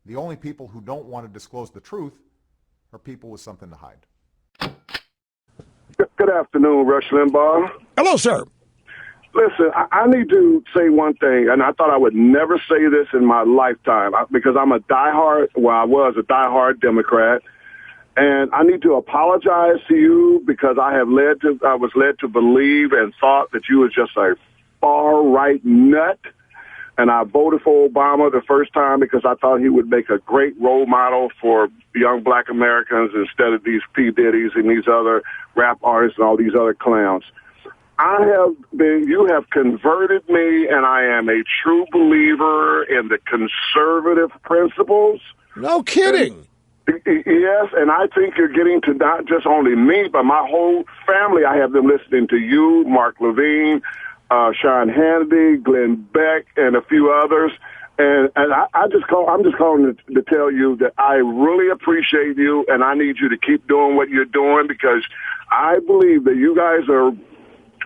The only people who don't want to disclose the truth are people with something to hide. Good afternoon, Rush Limbaugh. Hello, sir. Listen, I need to say one thing, and I thought I would never say this in my lifetime because I was a diehard Democrat, and I need to apologize to you because I was led to believe and thought that you was just a far-right nut, and I voted for Obama the first time because I thought he would make a great role model for young black Americans instead of these P. Diddy's and these other rap artists and all these other clowns. You have converted me, and I am a true believer in the conservative principles. No kidding. Yes, and I think you're getting to not just only me, but my whole family. I have them listening to you, Mark Levine, Sean Hannity, Glenn Beck, and a few others. And I'm just calling to tell you that I really appreciate you, and I need you to keep doing what you're doing because I believe that you guys are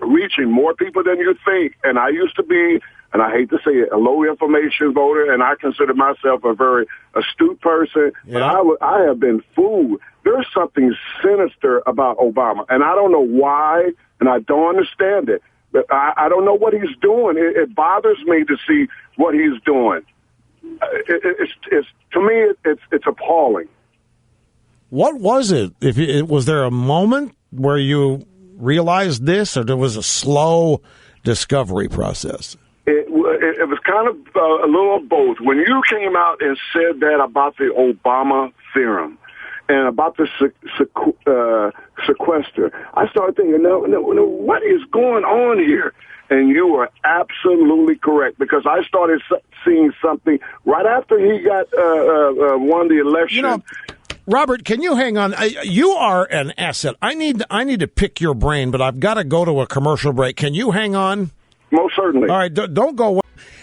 reaching more people than you think. And I used to be, and I hate to say it, a low information voter, and I consider myself a very astute person. Yeah. But I have been fooled. There's something sinister about Obama, and I don't know why, and I don't understand it. But I don't know what he's doing. It bothers me to see what he's doing. To me, it's appalling. What was it? Was there a moment where you realized this, or there was a slow discovery process? It was kind of a little of both. When you came out and said that about the Obama theorem and about the sequester, I started thinking, no, what is going on here? And you were absolutely correct because I started seeing something right after he got won the election. You know, Robert, can you hang on? You are an asset. I need to pick your brain, but I've got to go to a commercial break. Can you hang on? Most certainly. All right, don't go away.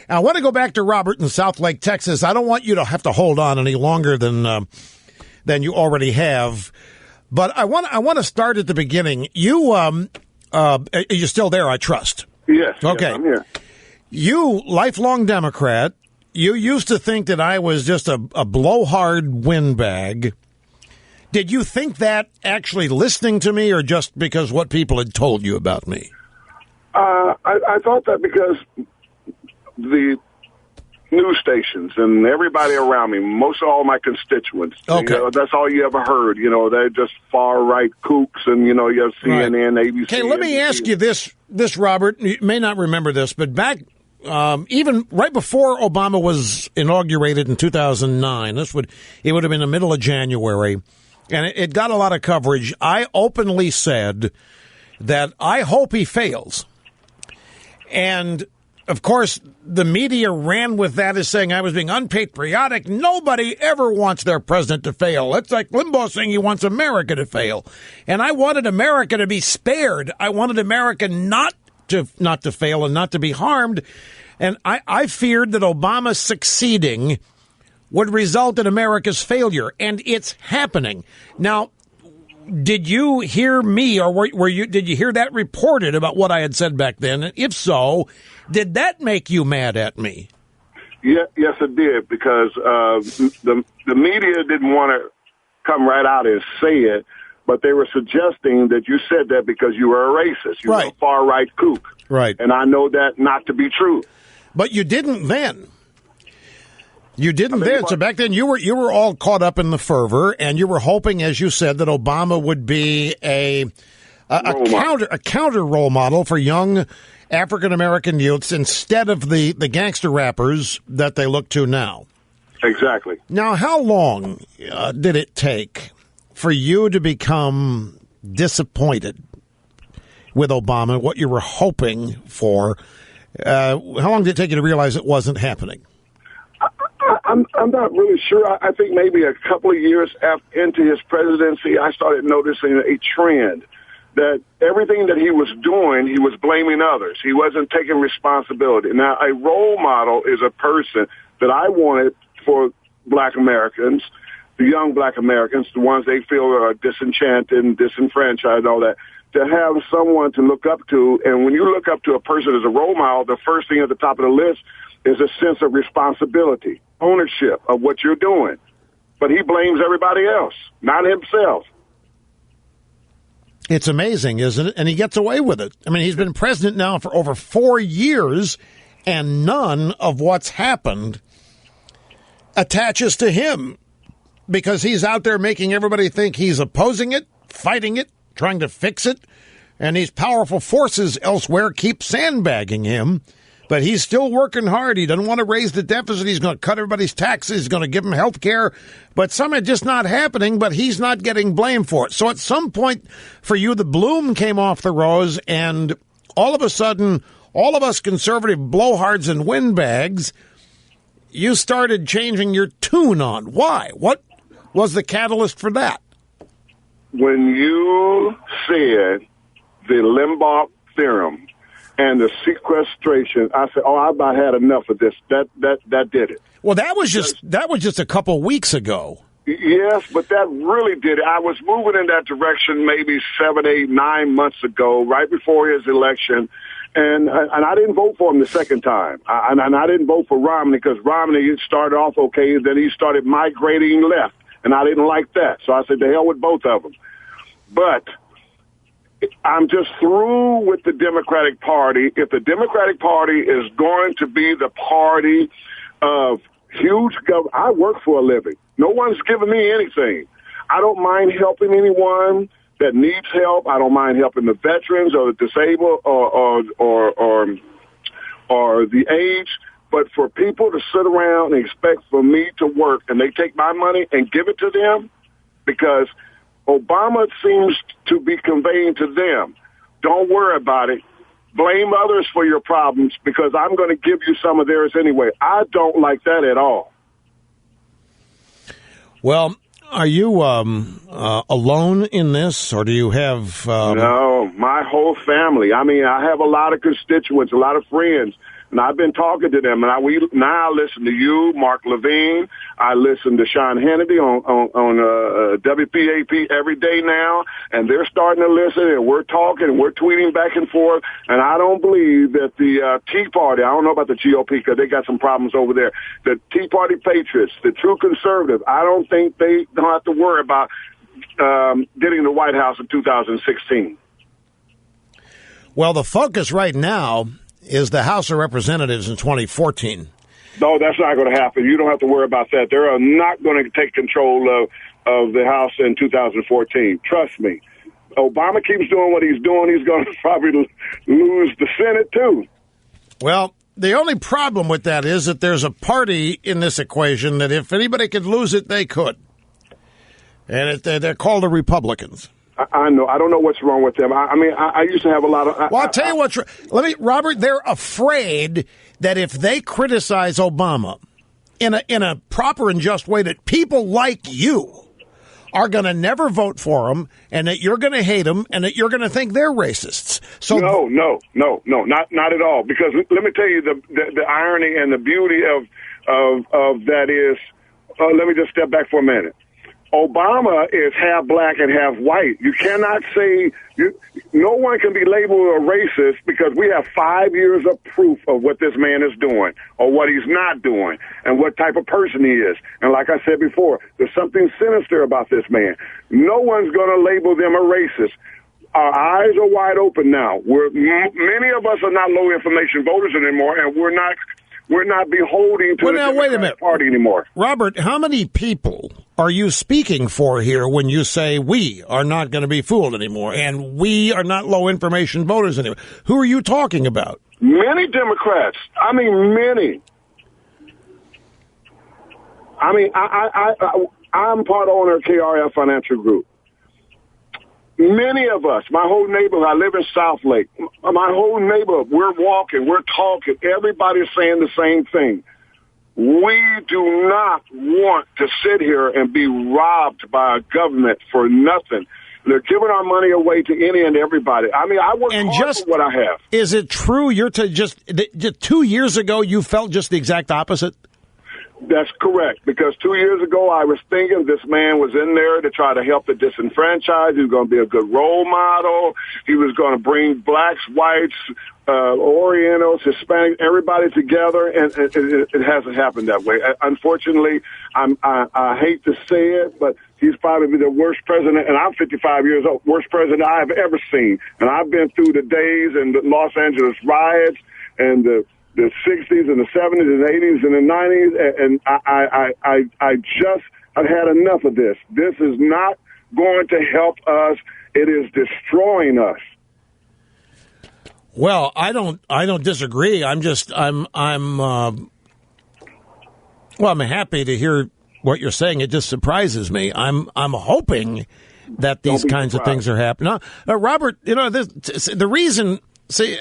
I want to go back to Robert in South Lake, Texas. I don't want you to have to hold on any longer than you already have. But I want to start at the beginning. You're still there, I trust. Yes. Okay. Yes, I'm here. You, lifelong Democrat, you used to think that I was just a blowhard windbag. Did you think that actually listening to me or just because what people had told you about me? I thought that because the news stations and everybody around me, most of all my constituents, okay. That's all you ever heard. They're just far-right kooks and, you have CNN, right. ABC. Okay, let me ask you this, Robert. You may not remember this, but back even right before Obama was inaugurated in 2009, it would have been the middle of January, and it got a lot of coverage. I openly said that I hope he fails. And, of course, the media ran with that as saying I was being unpatriotic. Nobody ever wants their president to fail. It's like Limbaugh saying he wants America to fail. And I wanted America to be spared. I wanted America not to fail and not to be harmed. And I feared that Obama succeeding would result in America's failure. And it's happening. Now, did you hear me, or did you hear that reported about what I had said back then? And if so, did that make you mad at me? Yeah, yes, it did, because the media didn't want to come right out and say it, but they were suggesting that you said that because you were a racist. You were a far-right kook. Right. And I know that not to be true. But you didn't then. You didn't then. So back then you were all caught up in the fervor, and you were hoping, as you said, that Obama would be a counter role model for young African American youths instead of the gangster rappers that they look to now. Exactly. Now, how long did it take for you to become disappointed with Obama, what you were hoping for? How long did it take you to realize it wasn't happening? I'm not really sure. I think maybe a couple of years into his presidency, I started noticing a trend that everything that he was doing, he was blaming others. He wasn't taking responsibility. Now, a role model is a person that I wanted for black Americans, the young black Americans, the ones they feel are disenchanted and disenfranchised and all that, to have someone to look up to. And when you look up to a person as a role model, the first thing at the top of the list is a sense of responsibility, ownership of what you're doing. But he blames everybody else, not himself. It's amazing, isn't it? And he gets away with it. I mean, he's been president now for over 4 years, and none of what's happened attaches to him because he's out there making everybody think he's opposing it, fighting it, trying to fix it, and these powerful forces elsewhere keep sandbagging him. But he's still working hard. He doesn't want to raise the deficit. He's going to cut everybody's taxes. He's going to give them health care. But some are just not happening, but he's not getting blamed for it. So at some point for you, the bloom came off the rose, and all of a sudden, all of us conservative blowhards and windbags, you started changing your tune on. Why? What was the catalyst for that? When you said the Limbaugh theorem, and the sequestration, I said, "Oh, I've about had enough of this." That did it. Well, that was just a couple weeks ago. Yes, but that really did it. I was moving in that direction maybe 7, 8, 9 months ago, right before his election, and I didn't vote for him the second time. And I didn't vote for Romney because Romney started off okay, then he started migrating left, and I didn't like that. So I said, "The hell with both of them." But I'm just through with the Democratic Party. If the Democratic Party is going to be the party of huge government, I work for a living. No one's giving me anything. I don't mind helping anyone that needs help. I don't mind helping the veterans or the disabled or the aged. But for people to sit around and expect for me to work and they take my money and give it to them because Obama seems to be conveying to them, don't worry about it. Blame others for your problems because I'm going to give you some of theirs anyway. I don't like that at all. Well, are you alone in this, or do you have... No, my whole family. I mean, I have a lot of constituents, a lot of friends. And I've been talking to them, and now I listen to you, Mark Levine. I listen to Sean Hannity on WPAP every day now, and they're starting to listen, and we're talking, and we're tweeting back and forth. And I don't believe that the Tea Party, I don't know about the GOP because they got some problems over there, the Tea Party patriots, the true conservatives, I don't think they don't have to worry about getting the White House in 2016. Well, the focus right now is the House of Representatives in 2014. No, that's not going to happen. You don't have to worry about that. They are not going to take control of the House in 2014. Trust me. Obama keeps doing what he's doing. He's going to probably lose the Senate, too. Well, the only problem with that is that there's a party in this equation that if anybody could lose it, they could. And they're called the Republicans. I know. I don't know what's wrong with them. I used to have a lot of... Well, I'll tell you what's... Robert, they're afraid that if they criticize Obama in a proper and just way, that people like you are going to never vote for him, and that you're going to hate him, and that you're going to think they're racists. So no, not at all. Because let me tell you the irony and the beauty of that is... let me just step back for a minute. Obama is half black and half white. You cannot say no one can be labeled a racist because we have 5 years of proof of what this man is doing or what he's not doing and what type of person he is. And like I said before, there's something sinister about this man. No one's going to label them a racist. Our eyes are wide open now. Many of us are not low information voters anymore, and we're not beholding to the Democratic Party anymore. Robert, how many people are you speaking for here when you say we are not going to be fooled anymore and we are not low information voters anymore? Who are you talking about? Many Democrats. I mean, many. I mean, I'm part owner of KRF Financial Group. Many of us, my whole neighborhood, I live in South Lake, my whole neighborhood, we're walking, we're talking, everybody's saying the same thing. We do not want to sit here and be robbed by a government for nothing. They're giving our money away to any and everybody. I mean, I work hard for what I have. Is it true just 2 years ago you felt just the exact opposite? That's correct, because 2 years ago I was thinking this man was in there to try to help the disenfranchised. He was going to be a good role model. He was going to bring blacks, whites, Orientals, Hispanics, everybody together, and it hasn't happened that way. Unfortunately, I hate to say it, but he's probably the worst president, and I'm 55 years old, worst president I've ever seen. And I've been through the days and the Los Angeles riots and the 60s and the 70s and the 80s and the 90s, and I've had enough of this. This is not going to help us. It is destroying us. Well, I don't disagree. I'm happy to hear what you're saying. It just surprises me. I'm hoping that these kinds of things are happening. Now, Robert, the reason. See,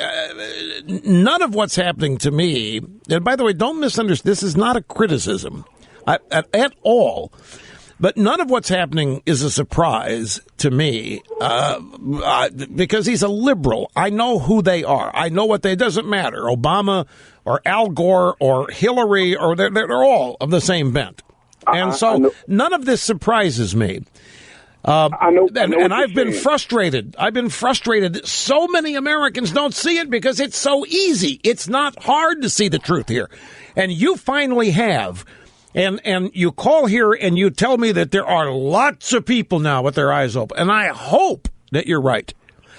none of what's happening to me, and by the way, don't misunderstand, this is not a criticism at all, but none of what's happening is a surprise to me because he's a liberal. I know who they are. I know what it doesn't matter. Obama or Al Gore or Hillary, or they're all of the same bent. And so none of this surprises me. I know and I've been frustrated. So many Americans don't see it because it's so easy. It's not hard to see the truth here. And you finally have. And you call here and you tell me that there are lots of people now with their eyes open. And I hope that you're right.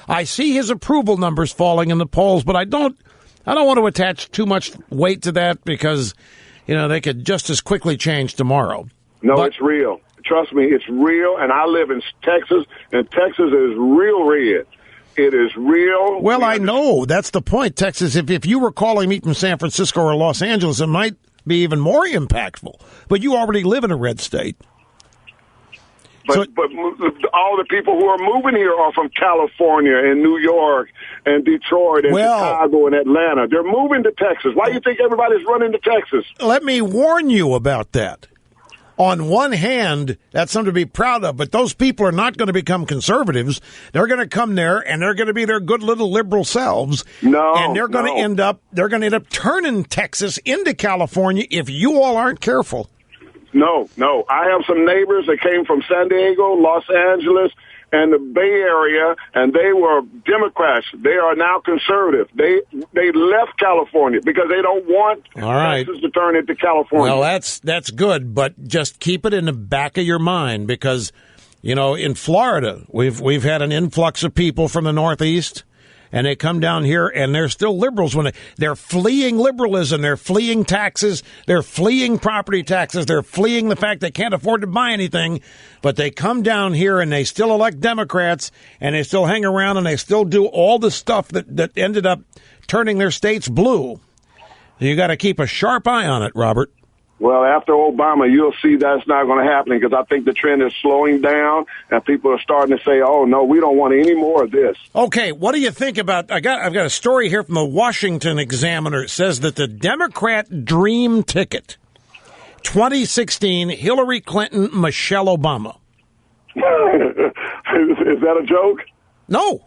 I see his approval numbers falling in the polls, but I don't want to attach too much weight to that because, they could just as quickly change tomorrow. No, it's real. Trust me, it's real, and I live in Texas, and Texas is real red. It is real. Well, I know. That's the point, Texas. If you were calling me from San Francisco or Los Angeles, it might be even more impactful. But you already live in a red state. But all the people who are moving here are from California and New York and Detroit and Chicago and Atlanta. They're moving to Texas. Why do you think everybody's running to Texas? Let me warn you about that. On one hand, that's something to be proud of, but those people are not going to become conservatives. They're going to come there, and they're going to be their good little liberal selves. And they're going to end up turning Texas into California if you all aren't careful. No. I have some neighbors that came from San Diego, Los Angeles, and the Bay Area, and they were Democrats. They are now conservative. They left California because they don't want Texas to turn into California. Well, that's good, but just keep it in the back of your mind because, in Florida, we've had an influx of people from the Northeast. And they come down here, and they're still liberals when they're fleeing liberalism. They're fleeing taxes. They're fleeing property taxes. They're fleeing the fact they can't afford to buy anything. But they come down here, and they still elect Democrats, and they still hang around, and they still do all the stuff that ended up turning their states blue. You got to keep a sharp eye on it, Robert. Well, after Obama, you'll see that's not going to happen because I think the trend is slowing down and people are starting to say, oh, no, we don't want any more of this. Okay, what do you think about, I've got a story here from the Washington Examiner. It says that the Democrat dream ticket, 2016, Hillary Clinton, Michelle Obama. Is that a joke? No.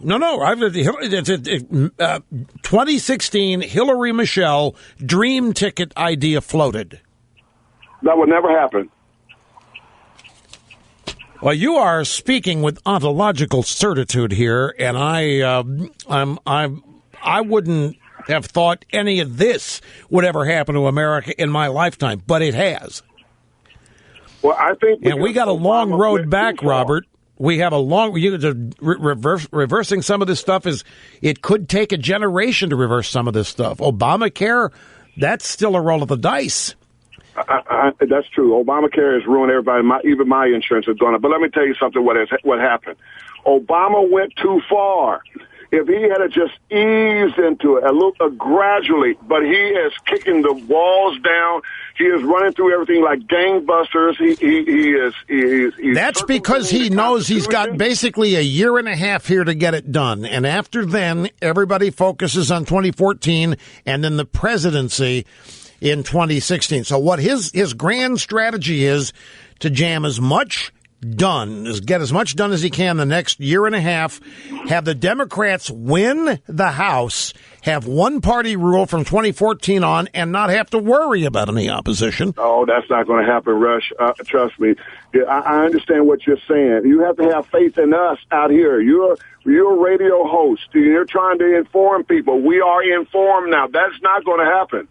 2016, Hillary Michelle, dream ticket idea floated. That would never happen. Well, you are speaking with ontological certitude here, and I wouldn't have thought any of this would ever happen to America in my lifetime, but it has. Well, I think, and we got a long road back, Robert. We have a long. Reversing some of this stuff it could take a generation to reverse some of this stuff. Obamacare, that's still a roll of the dice. That's true. Obamacare has ruined everybody. Even my insurance has gone up. But let me tell you something. What happened? Obama went too far. If he had just eased into it a little gradually, but he is kicking the walls down. He is running through everything like gangbusters. He That's because he knows he's got basically a year and a half here to get it done. And after then, everybody focuses on 2014 and then the presidency in 2016. So what his grand strategy is to jam as much done, is get as much done as he can the next year and a half, have the Democrats win the House, have one-party rule from 2014 on, and not have to worry about any opposition. Oh, that's not going to happen, Rush. Trust me. Yeah, I understand what you're saying. You have to have faith in us out here. You're a radio host. You're trying to inform people. We are informed now. That's not going to happen.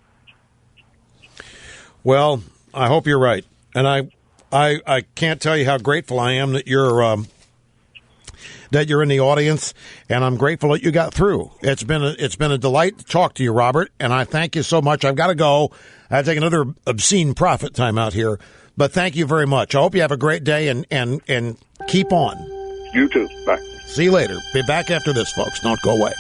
Well, I hope you're right. And I can't tell you how grateful I am that you're in the audience, and I'm grateful that you got through. It's been a delight to talk to you, Robert, and I thank you so much. I've got to go. I have to take another obscene profit time out here, but thank you very much. I hope you have a great day and keep on. You too. Bye. See you later. Be back after this, folks. Don't go away.